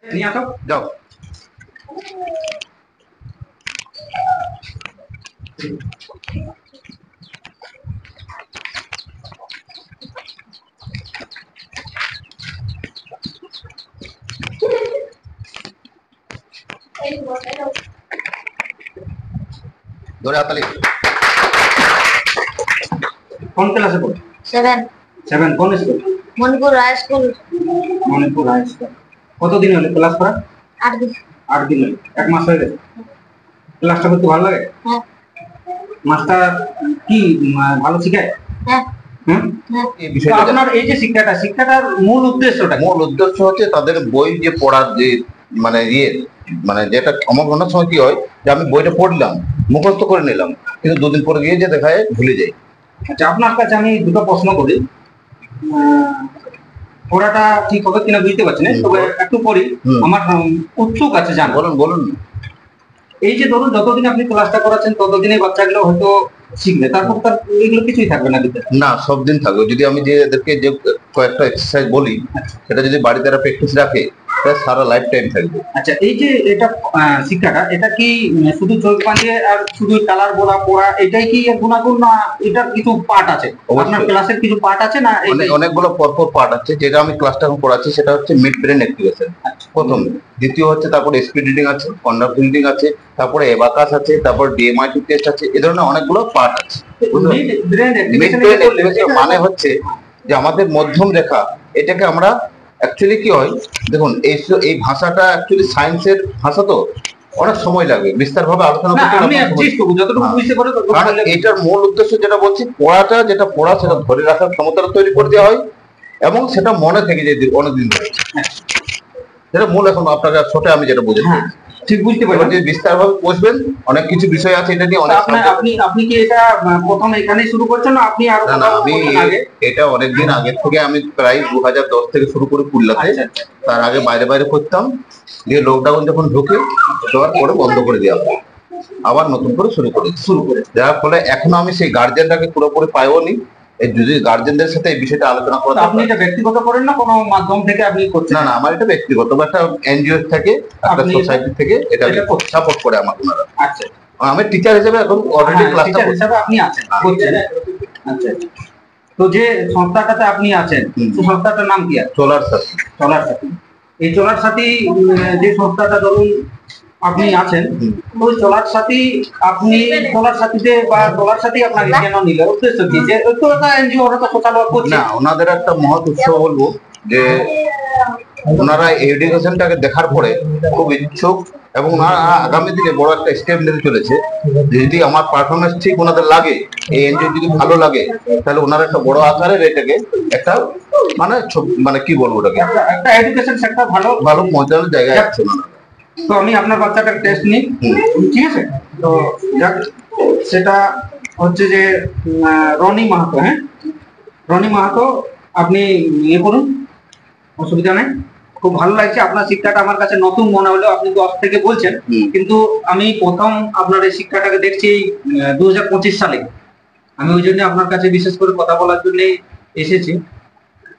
নিয়ে আসো, যাও। ধরে হাতালি। কোন ক্লাসে পড়ো? 7 7 কোন school? Manipur high school. Manipur high school. কতদিন হলো ক্লাস করা? 8 দিন। 8 দিন হলো, 1 মাস হয়ে গেছে। ক্লাসটা করতে ভালো লাগে? হ্যাঁ। মাস্টার কি ভালো শেখায়? হ্যাঁ। এই বিষয়টা আপনার এই যে শিক্ষাটার মূল উদ্দেশ্যটা, মূল উদ্দেশ্য হচ্ছে তাদের বই যে পড়ার যে মানে মানে যেটা আমার অনেক সময় কি হয় যে আমি বইটা পড়লাম, মুখস্থ করে নিলাম, কিন্তু 2 দিন পরে গিয়ে যে দেখায় ভুলে যাই। আচ্ছা, আপনার কাছে আমি দুটো প্রশ্ন করি, পড়াটা ঠিক হবে কিনা বুঝতে পারছি না, তবে একটু পড়ি, আমার উৎসুক আছে জান। বলুন বলুন। এই যে ধরুন যতদিন আপনি ক্লাসটা করাচ্ছেন ততদিনে বাচ্চাগুলো হয়তো শিখবে, তারপর তার এগুলো কিছুই থাকবে না দিতে? না, সব দিন থাকবে। যদি আমি যে এদেরকে যে কয়েকটা এক্সারসাইজ বলি সেটা যদি বাড়িতে এরা প্র্যাকটিস রাখে তাহলে সারা লাইফ টাইম থাকবে। আচ্ছা, এই যে এটা শিক্ষাটা, এটা কি শুধু চোখ বাঁধিয়ে আর শুধু কালার বলা পড়া এটাই কি এর গুণাগুণ, না এটার কিছু পার্ট আছে? আপনার ক্লাসের কিছু পার্ট আছে না? অনেকগুলো পরপর পার্ট আছে। যেটা আমি ক্লাসটা এখন পড়াচ্ছি সেটা হচ্ছে মিড ব্রেন অ্যাক্টিভেশন প্রথম, দ্বিতীয় হচ্ছে তারপর স্পিড রিডিং আছে, কন্ডাক্ট রিডিং আছে, তারপরে এবাকাস আছে, তারপর ডিএমআইটি টেস্ট আছে, এই ধরনের অনেকগুলো পার্ট আছে। মিড ব্রেন অ্যাক্টিভেশন মানে হচ্ছে যে আমাদের মধ্যম রেখা, এটাকে আমরা অ্যাকচুয়ালি কি হয় দেখুন, এই ভাষাটা অ্যাকচুয়ালি সায়েন্সের ভাষা, তো অনেক সময় লাগে বিস্তারভাবে আলোচনা করতে। আমি যতটুকু বুঝতে পারি, কারণ এটার মূল উদ্দেশ্য যেটা বলছি, পড়াটা যেটা পড়া সেটা ধরে রাখার ক্ষমতাটা তৈরি করে দেওয়া হয় এবং সেটা মনে থেকে যায় অনেকদিন ধরে। সেটা মূল। এখন আপনাকে ছোট আমি যেটা বুঝেছি ঠিক বুঝতে পারবেন, যে বিস্তারভাবে বুঝবেন, অনেক কিছু বিষয় আছে এটা নিয়ে। অনেক আপনি কি এটা প্রথম এখানেই শুরু করছেন না আপনি আরো? না, আমি এটা অনেকদিন আগে থেকে, আমি প্রায় 2010 থেকে শুরু করে কুল্লাতে, তার আগে বাইরে বাইরে করতাম, দিয়ে লকডাউন যখন ঢুকে দেওয়ার পরে বন্ধ করে দেওয়া হয়, আবার নতুন করে শুরু করে যার ফলে এখনো আমি সেই গার্জিয়ানটাকে পুরোপুরি পাইওনি। এই যদি গার্জেনদের সাথে এই বিষয়টা আলোচনা করা। আপনি এটা ব্যক্তিগত করেন না কোনো মাধ্যম থেকে আপনি করছেন? না না, আমার এটা ব্যক্তিগত, একটা এনজিও থেকে, একটা সোসাইটি থেকে এটা সাপোর্ট করে আমাকে ওনারা। আচ্ছা, আমি টিচার হিসেবে এখন অলরেডি ক্লাসটা হিসেবে আপনি আছেন করছেন। আচ্ছা, তো যে সংস্থাটাতে আপনি আছেন সেই সংস্থাটার নাম কি আছে? সোলার সাথী। সোলার সাথী। এই সোলার সাথী যে সংস্থাটা ধরুন আপনি আছেন, ওই সোলার সাথী, আপনি সোলার সাথীতে বা সোলার সাথী আপনাকে কেন নিল, উদ্দেশ্য কি? যে তো একটা এনজিও, ওরা তো সোশ্যাল ওয়ার্ক করছে না, ওনাদের একটা মহৎ উৎস বলবো যে ওনারা এডুকেশনটাকে দেখার পরে খুব ইচ্ছুক এবং আগামী দিনে বড় একটা স্টেপ নিতে চলেছে। যদি আমার পারফরমেন্স ঠিক ওনাদের লাগে, এই এনজিও যদি ভালো লাগে, তাহলে ওনারা একটা বড় আকারের এটাকে একটা মানে মানে কি বলবো, ওটাকে একটা এডুকেশন সেক্টর ভালো ভালো পৌঁছানোর জায়গায় আছে ওনারা। তো আমি আপনার বাচ্চাটার টেস্ট নিই, ঠিক আছে? তো যাক, সেটা হচ্ছে যে রনি মাহাতো। হ্যাঁ, রনি মাহাতো, আপনি ইয়ে করুন, অসুবিধা নেই। খুব ভালো লাগছে, আপনার শিক্ষাটা আমার কাছে নতুন মনে হলো। আপনি 10 থেকে বলছেন, কিন্তু আমি প্রথম আপনার এই শিক্ষাটাকে দেখছি 2025 সালে। আমি ওই জন্য আপনার কাছে বিশেষ করে কথা বলার জন্য এসেছি।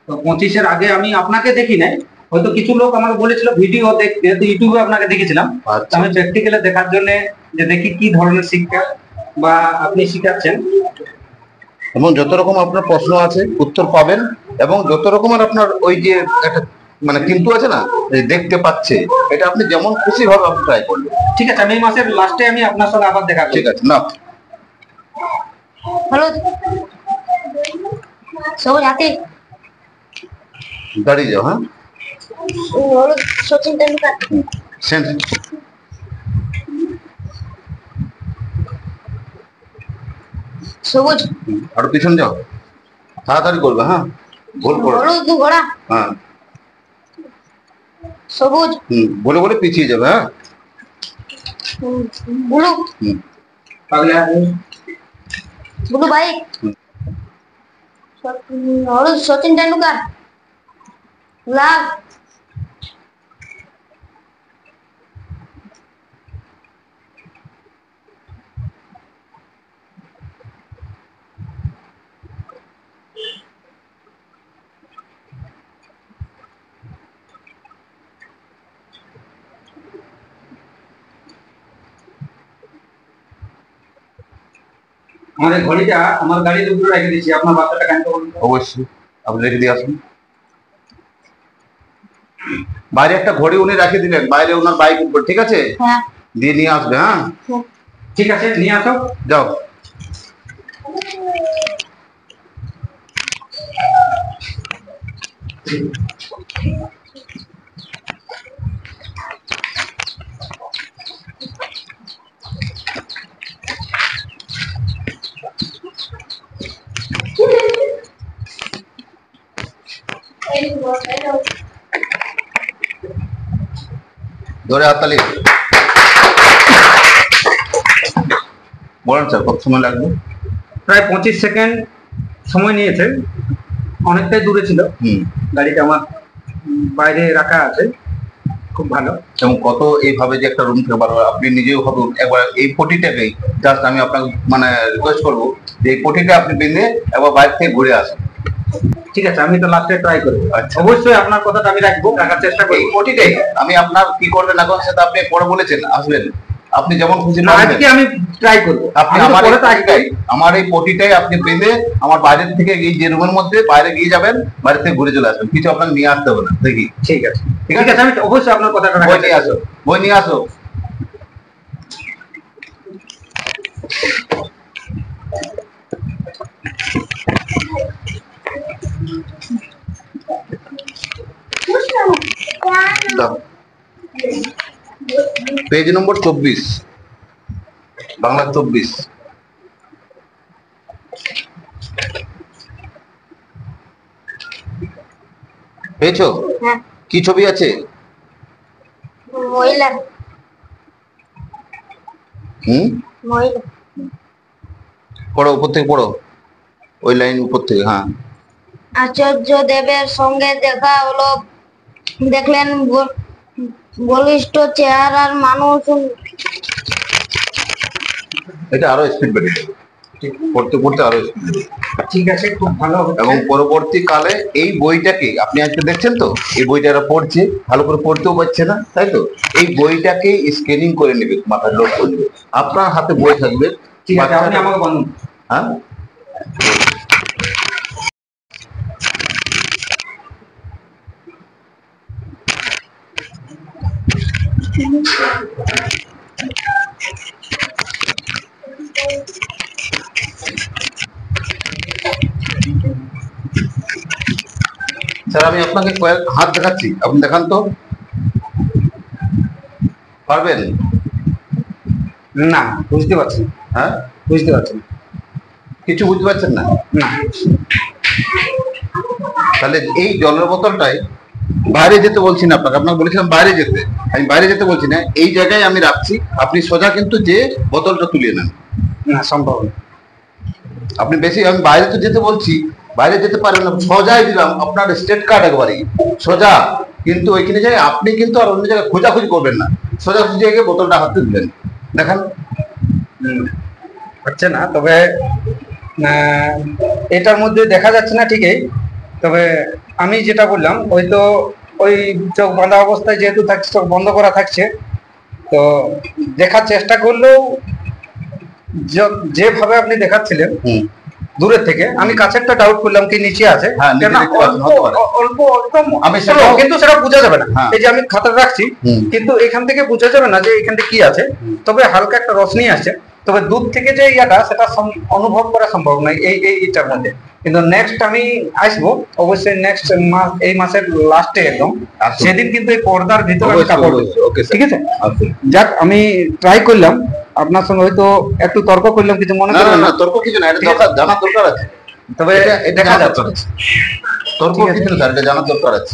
তো 25-এর আগে আমি আপনাকে দেখি নাই, হয়তো কিছু লোক আমাকে বলেছিল ভিডিও দেখতে, তো ইউটিউবে আপনাকে দেখেছিলাম। আমি প্র্যাকটিক্যালি দেখার জন্য যে দেখি কি ধরনের শিক্ষা বা আপনি শিখাচ্ছেন, এবং যত রকম আপনার প্রশ্ন আছে উত্তর পাবেন, এবং যত রকমের আপনার ওই যে একটা মানে কিন্তু আছে না, দেখতে পাচ্ছে, এটা আপনি যেমন খুশি ভাবে আপনি ট্রাই করবেন। ঠিক আছে, আমি এই মাসের লাস্টে আমি আপনার সাথে আবার দেখা করব। ঠিক আছে, না হলুদ, সবুজ হাতি, দাঁড়িয়ে যাও। হ্যাঁ, হলুদ সচিন তেন্ডুলকার। সবুজ, আর পিছন যাও, তাড়াতাড়ি করবে। হ্যাঁ, ভুল করবে। হলুদ ঘোড়া। হ্যাঁ, সবুজ। বলে বলে পিছিয়ে যাবে। হ্যাঁ, ব্লু, ব্লু বাইক। হলুদ সচিন তেন্ডুলকার। লাল, আমার এই ঘড়িটা আমার গাড়ির উপরে রেখে দিয়েছি, আপনার বাচ্চাটা কেন করুন? অবশ্যই আপনি রেখে দিয়ে আসুন। বাইরে একটা ঘড়ি উনি রেখে দিলেন, বাইরে ওনার বাইক উপর, ঠিক আছে? হ্যাঁ দিয়ে নিয়ে আসবে। হ্যাঁ ঠিক আছে, নিয়ে আসো। যাও। ধরে হাততালি। বলেন স্যার, কত সময় লাগবে? প্রায় 25 সেকেন্ড সময় নিয়েছে, অনেকটাই দূরে ছিল গাড়িটা, আমার বাইরে রাখা আছে, খুব ভালো। এবং কত এইভাবে যে একটা রুম থেকে বার হয়, আপনি নিজেও ভাবুন একবার এই পটিটাকেই, জাস্ট আমি আপনাকে মানে রিকোয়েস্ট করবো যে এই পটিটা আপনি বেঁধে একবার বাইরে থেকে ঘুরে আসুন। ঠিক আছে, আমি তো লাস্টে ট্রাই করবো। আচ্ছা। অবশ্যই আপনার কথাটা আমি রাখবো, রাখার চেষ্টা এই করবো। পটিটাই আমি আপনার কি করবেন না করবেন সেটা আপনি পরে বলেছেন, আসবেন আপনি যেমন খুশি না, আজকে আমি ট্রাই করবো। আপনি আমি তো আমার পরে এই তো আসবোই। পটিটাই, আমার এই পটিটাই আপনি বেঁধে আমার বাইরের থেকে এই যে রুমের মধ্যে বাইরে গিয়ে যাবেন, বাইরে থেকে ঘুরে চলে আসবেন, কিছু আপনাকে নিয়ে আসতে হবে না। দেখি ঠিক আছে, ঠিক ঠিক আছে? আছে, আমি অবশ্যই আপনার কথাটা বই রাখার নিয়ে চেষ্টা আসো, করবো। বই নিয়ে আসো। দাও। পেজ নম্বর 24, বাংলা 24। পেয়েছো? হ্যাঁ কি ছবি আছে? মহিলা মহিলা পড়ো, উপর থেকে পড়ো, ওই লাইন উপর থেকে। হ্যাঁ। আচার্য দেবের সঙ্গে দেখা হলো, দেখলেন বলিষ্ঠ চেহারার মানুষ, এটা আরো স্পিড বেড়ে যাবে, পড়তে পড়তে আরো স্পিড বেড়ে যাবে। ঠিক আছে, খুব ভালো হচ্ছে। এবং পরবর্তীকালে এই বইটাকে আপনি আজকে দেখছেন তো, এই বইটা এরা পড়ছে, ভালো করে পড়তেও পারছে না, তাই তো? এই বইটাকে স্ক্যানিং করে নেবে, মাথায় লোড করে নেবে, আপনার হাতে বই থাকবে। ঠিক আছে, আপনি আমাকে বলুন। হ্যাঁ, স্যার আমি আপনাকে কয়েক হাত দেখাচ্ছি, আপনি দেখান তো, পারবেন? না, বুঝতে পারছি না। হ্যাঁ, বুঝতে পারছি না। কিছু বুঝতে পারছেন না? না। তাহলে এই জলের বোতলটাই বাইরে যেতে বলছি না আপনাকে, আপনাকে বলেছিলাম বাইরে যেতে, আমি বাইরে যেতে বলছি না, এই জায়গায় আমি রাখছি, আপনি সোজা কিন্তু যে বোতলটা তুলিয়ে নেন। না, সম্ভব না। আপনি বেশি, আমি বাইরে তো যেতে বলছি, বাইরে যেতে পারবেন না, সোজাই দিলাম আপনার স্টেট কার্ড একবারই সোজা, কিন্তু ওইখানে যাই আপনি কিন্তু আর অন্য জায়গায় খোঁজাখুঁজি করবেন না, সোজা খুঁজে গিয়ে বোতলটা হাতে দিলেন। দেখান। হচ্ছে না, তবে এটার মধ্যে দেখা যাচ্ছে না ঠিকই, তবে আমি যেটা বললাম, ওই তো ওই চোখ বাঁধা অবস্থায় যেহেতু থাকছে, চোখ বন্ধ করা থাকছে, তো দেখার চেষ্টা করলেও যেভাবে আপনি দেখাচ্ছিলেন দূরের থেকে, আমি কাছেরটা ডাউট করলাম কি নিচে আছে, হ্যাঁ, নিচে কেননা দেখতে পাচ্ছেন, হতে পারে। অল্প একদম আমি slow, সেটাও- কিন্তু সেটা বোঝা যাবে না। হ্যাঁ। এই যে আমি খাতা রাখছি, কিন্তু এখান থেকে বোঝা যাবে না যে এখান থেকে কি আছে, তবে হালকা একটা রশ্মি আসছে, তবে দূর থেকে যে ইয়াটা সেটা অনুভব করা সম্ভব নয় এইটার মধ্যে। কিন্তু নেক্সট আমি আসবো অবশ্যই, নেক্সট মাস, এই মাসের লাস্টে একদম, আসুন। সেদিন কিন্তু এই পর্দার ভিতরে আমি অবশ্যই, কাপড় দেবো। অবশ্যই, okay, sir. ঠিক আছে, আসুন। যাক, আমি ট্রাই করলাম, আপনার সঙ্গে হয়তো একটু তর্ক করলাম, কিছু মনে না না করবেন না, না, তর্ক কিছু না, এটা ঠিক আছে। দরকার, জানার দরকার আছে, তবে এটা দেখা জানার যাচ্ছে। দরকার আছে। তর্ক ঠিক আছে। কিছু না স্যার, এটা জানার দরকার আছে।